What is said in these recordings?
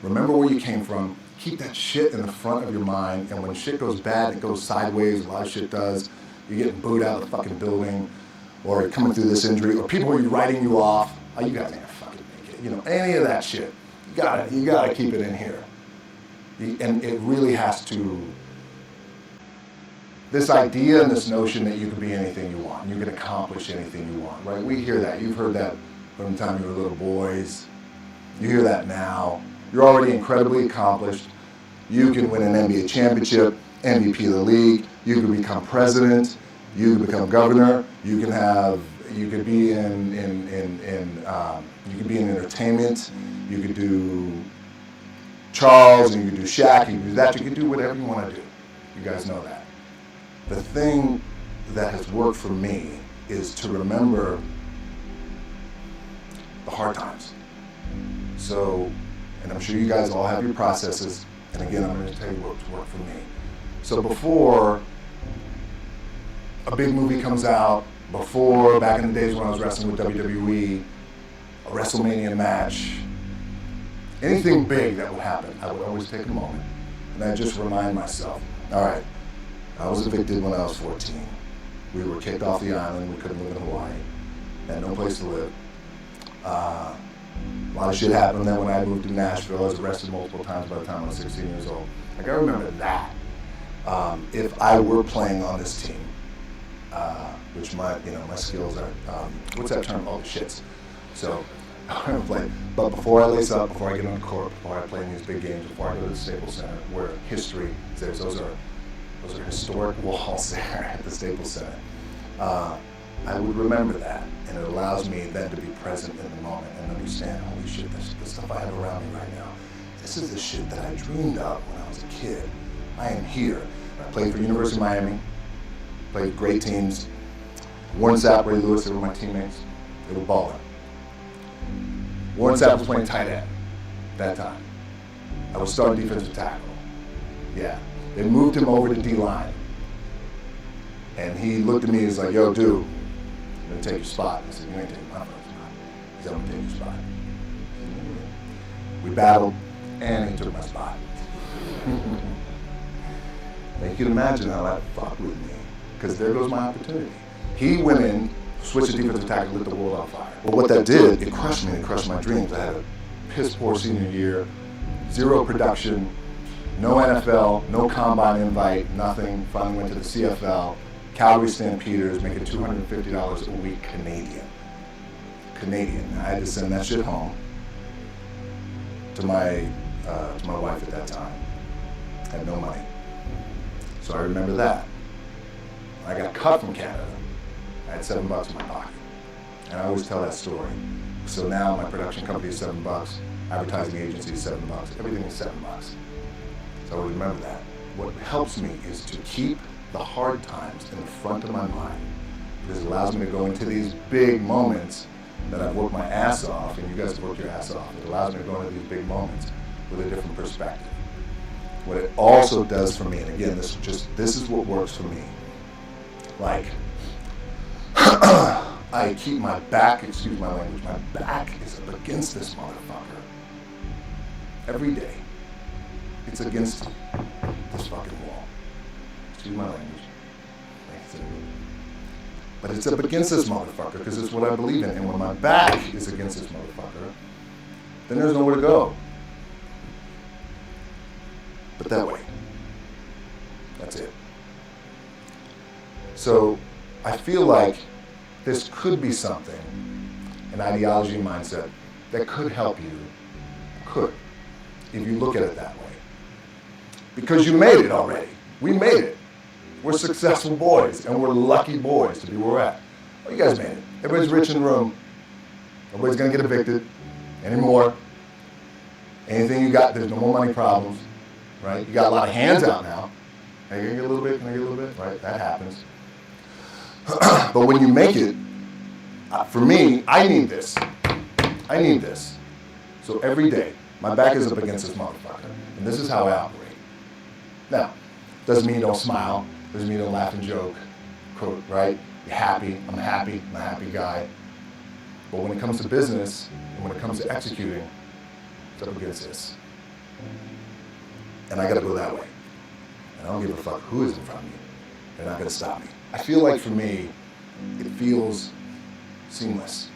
Remember where you came from. Keep that shit in the front of your mind, and when shit goes bad, it goes sideways, a lot of shit does. You're getting booed out of the fucking building, or you're coming through this injury, or people are writing you off. Oh, you guys ain't gonna fucking make it. You know, any of that shit. You gotta keep it in here. And it really has to, this idea and this notion that you can be anything you want, you can accomplish anything you want, right? We hear that. You've heard that from the time you were little boys. You hear that now. You're already incredibly accomplished. You can win an NBA championship, MVP of the league. You can become president. You can become governor. You could be in entertainment. You could do Charles, and you could do Shaq, you could do that. You could do whatever you want to do. You guys know that. The thing that has worked for me is to remember the hard times. So, and I'm sure you guys all have your processes, and again, I'm going to tell you what's worked for me. So before a big movie comes out, before, back in the days when I was wrestling with WWE, a WrestleMania match, anything big that would happen, I would always take a moment, and I'd just remind myself, all right, I was evicted when I was 14. We were kicked off the island, we couldn't live in Hawaii, had no place to live. A lot of shit happened. Then when I moved to Nashville, I was arrested multiple times by the time I was 16 years old. Like, I remember that. If I were playing on this team, which my skills are, what's that term? Oh, shits. So, I'm playing. But before I lace up, before I get on the court, before I play in these big games, before I go to the Staples Center, where history is there, those are historic walls there at the Staples Center. I would remember that, and it allows me then to be present in the moment and understand, holy shit, this the stuff I have around me right now. This is the shit that I dreamed of when I was a kid. I am here. I played for University of Miami, played great teams. Warren Sapp, Ray Lewis, they were my teammates. They were balling. Warren Sapp was playing tight end that time. I was starting defensive tackle. Yeah. They moved him over to D-line. And he looked at me and was like, yo, dude, I'm gonna take your spot. I said, you ain't taking my spot. He said, I'm gonna take your spot. We battled, and he took my spot. Now you can imagine how that fucked with me, because there goes my opportunity. He went in, switched to defensive tackle, lit the world on fire. But what that did, it crushed me, it crushed my dreams. I had a piss poor senior year, zero production, no NFL, no combine invite, nothing. Finally went to the CFL, Calgary Stampeders, making $250 a week Canadian. I had to send that shit home to my wife at that time. I had no money. So I remember that. I got cut from Canada. I had $7 in my pocket. And I always tell that story. So now my production company is $7, advertising agency is $7, everything is $7. So I always remember that. What helps me is to keep the hard times in the front of my mind, because it allows me to go into these big moments that I've worked my ass off, and you guys have worked your ass off. It allows me to go into these big moments with a different perspective. What it also does for me, and again, this is what works for me. Like, I keep my back, excuse my language, my back is up against this motherfucker. Every day, it's against this fucking wall. Excuse my language. But it's up against this motherfucker because it's what I believe in. And when my back is against this motherfucker, then there's nowhere to go. But that way. That's it. So I feel like this could be something, an ideology mindset, that could help you. Could. If you look at it that way. Because you made it already. We made it. We're successful boys, and we're lucky boys to be where we're at. Well, you guys made it. Everybody's rich in the room. Nobody's going to get evicted anymore. Anything you got, there's no more money problems, right? You got a lot of hands out now. Hey, can I get a little bit? Can I get a little bit? Right? That happens. But when you make it, for me, I need this. I need this. So every day, my back is up against this motherfucker, and this is how I operate. Now, doesn't mean you don't smile. Doesn't mean you don't laugh and joke, quote, right? You're happy. I'm a happy guy. But when it comes to business, and when it comes to executing, it's up against this. And I gotta go that way. And I don't give a fuck who is in front of me. They're not gonna stop me. I feel like for me, it feels seamless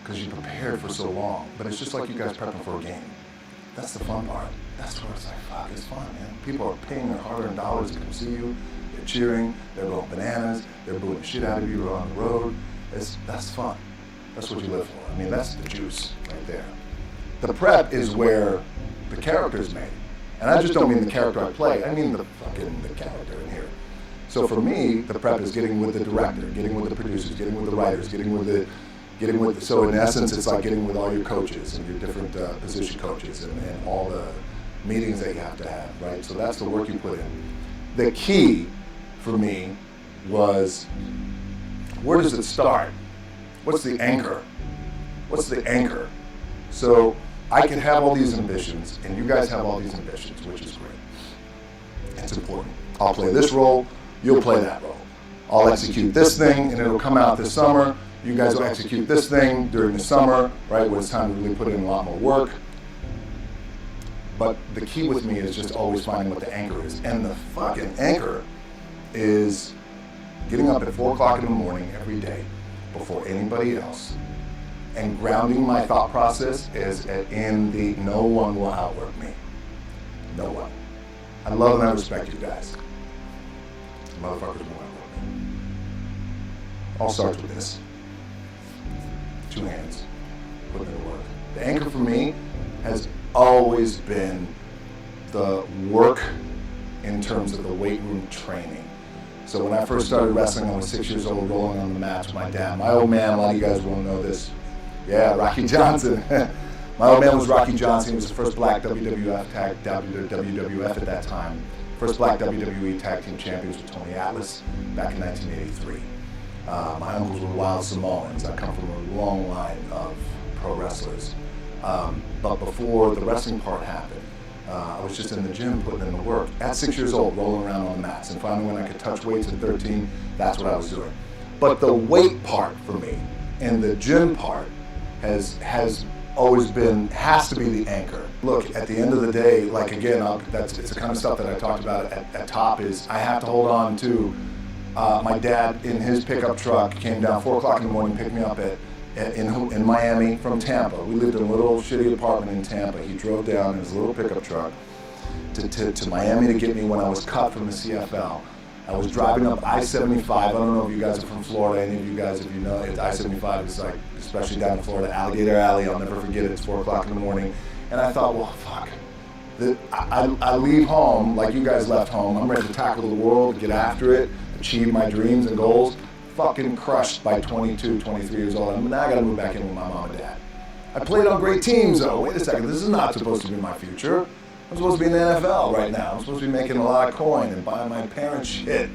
because you prepared for so long. But it's just like you guys prepping for a game. That's the fun part. That's where it's like, fuck, it's fun, man. People are paying their hard-earned dollars to come see you. They're cheering, they're going bananas, they're booing the shit out of you on the road. That's fun. That's what you live for. I mean, that's the juice right there. The prep is where the character's made. And I just don't mean the character I play, I mean the character in here. So for me, the prep is getting with the director, getting with the producers, getting with the writers, so in essence, it's like getting with all your coaches and your different position coaches and all the meetings that you have to have, right? So that's the work you put in. The key for me was, where does it start? What's the anchor? What's the anchor? So I can have all these ambitions, and you guys have all these ambitions, which is great. It's important. I'll play this role, you'll play that role. I'll execute this thing, and it'll come out this summer. You guys will execute this thing during the summer, right, when it's time to really put in a lot more work. But the key with me is just always finding what the anchor is. And the fucking anchor is getting up at 4 o'clock in the morning every day before anybody else and grounding my thought process is in the no one will outwork me. No one. I love and I respect you guys. Motherfuckers will outwork me. All starts with this. 2 hands, putting in the work. The anchor for me has always been the work in terms of the weight room training. So when I first started wrestling, I was 6 years old, rolling on the mats with my dad. My old man, a lot of you guys won't know this. Yeah, Rocky Johnson. My old man was Rocky Johnson. He was the first black WWF at that time. First black WWE tag team champions with Tony Atlas back in 1983. My uncles were wild Samoans. I come from a long line of pro wrestlers. But before the wrestling part happened, I was just in the gym putting in the work. At 6 years old, rolling around on the mats. And finally when I could touch weights at 13, that's what I was doing. But the weight part for me and the gym part has always been, has to be the anchor. Look, at the end of the day, like again, it's the kind of stuff that I talked about at top is I have to hold on to my dad in his pickup truck came down 4 o'clock in the morning, picked me up in Miami from Tampa. We lived in a little shitty apartment in Tampa. He drove down in his little pickup truck to Miami to get me when I was cut from the CFL. I was driving up I-75. I don't know if you guys are from Florida, any of you guys, if you know, I-75 is like, especially down in Florida, Alligator Alley, I'll never forget it, it's 4 o'clock in the morning. And I thought, well, fuck. I leave home like you guys left home. I'm ready to tackle the world, get after it, achieve my dreams and goals. Fucking crushed by 22, 23 years old. Now I gotta move back in with my mom and dad. I played on great teams though. Wait a second, this is not supposed to be my future. I'm supposed to be in the NFL right now. I'm supposed to be making a lot of coin and buying my parents shit,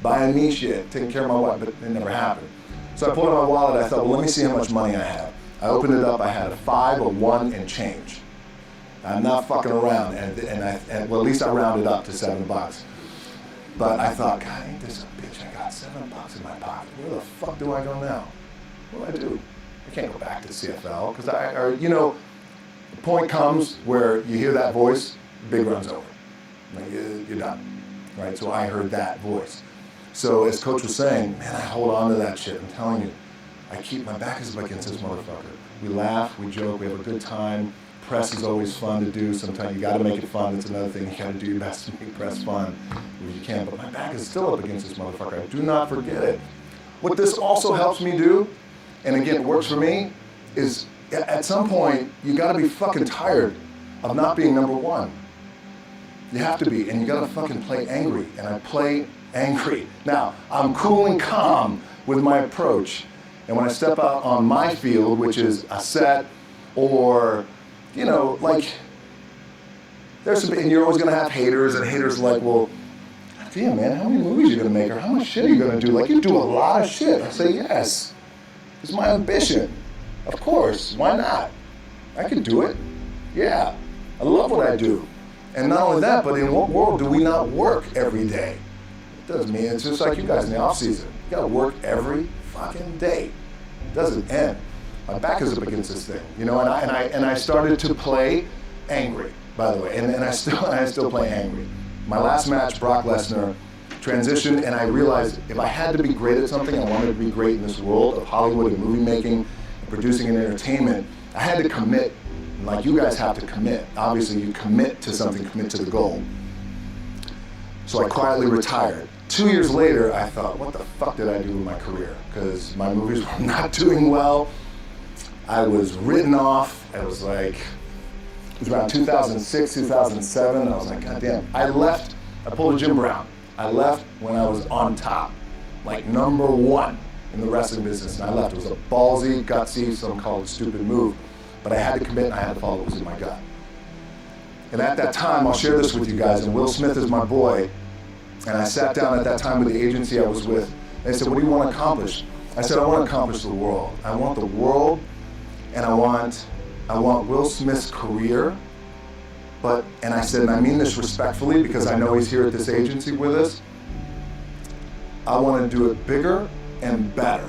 buying me shit, taking care of my wife, but it never happened. So I pulled out my wallet, I thought, well, let me see how much money I have. I opened it up, I had a 5, a 1, and change. I'm not fucking around, and well, at least I rounded up to $7. But I thought, God, ain't this a bitch? I got $7 in my pocket. Where the fuck do I go now? What do I do? I can't go back to CFL, because the point comes where you hear that voice, big run's over. Like, you're done, right? So I heard that voice. So as Coach was saying, man, I hold on to that shit. I'm telling you, my back is up against this motherfucker. We laugh, we joke, we have a good time. Press is always fun to do. Sometimes you gotta make it fun. It's another thing. You gotta do your best to make press fun if you can. But my back is still up against this motherfucker. I do not forget it. What this also helps me do, and again, it works for me, is at some point, you gotta be fucking tired of not being number one. You have to be, and you gotta fucking play angry. And I play angry. Now, I'm cool and calm with my approach. And when I step out on my field, which is a set or like, there's some, and you're always gonna have haters, and haters are like, well, damn man, how many movies are you gonna make, or how much shit are you gonna do? Like, you do a lot of shit. I say, yes, it's my ambition. Of course, why not? I can do it. Yeah, I love what I do. And not only that, but in what world do we not work every day? It doesn't mean, it's just like you guys in the off season. You gotta work every fucking day. It doesn't end. My back is up against this thing, and I started to play angry. by the way, and I still play angry. My last match, Brock Lesnar, transitioned, and I realized if I had to be great at something, I wanted to be great in this world of Hollywood and movie making, and producing and entertainment, I had to commit, like you guys have to commit. Obviously, you commit to something, commit to the goal. So I quietly retired. 2 years later, I thought, what the fuck did I do with my career? Because my movies were not doing well. I was written off. I was like, it was around 2006, 2007. I was like, God damn. I left, I pulled a Jim Brown. I left when I was on top, like #1 in the wrestling business. And I left. It was a ballsy, gutsy, some call it stupid move. But I had to commit and I had to follow what was in my gut. And at that time, I'll share this with you guys, and Will Smith is my boy. And I sat down at that time with the agency I was with. They said, what do you want to accomplish? I said, I want to accomplish the world. I want the world, and I want Will Smith's career. And I said, and I mean this respectfully because I know he's here at this agency with us, I want to do it bigger and better.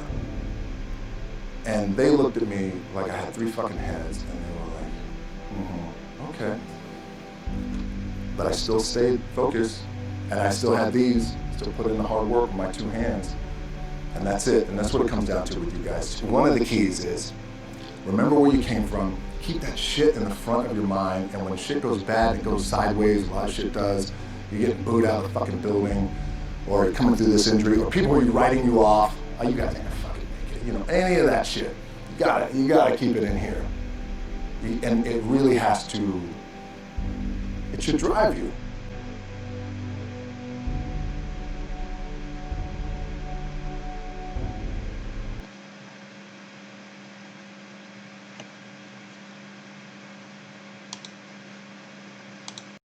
And they looked at me like I had 3 fucking heads, and they were like, okay. But I still stayed focused, and I still had still put in the hard work with my 2 hands. And that's it, and that's what it comes down to with you guys. One of the keys is, remember where you came from, keep that shit in the front of your mind, and when shit goes bad, it goes sideways, a lot of shit does, you're getting booed out of the fucking building, or you're coming through this injury, or people are writing you off, oh, you guys ain't gonna fucking make it, you know, any of that shit. You gotta keep it in here. And it really has to, it should drive you.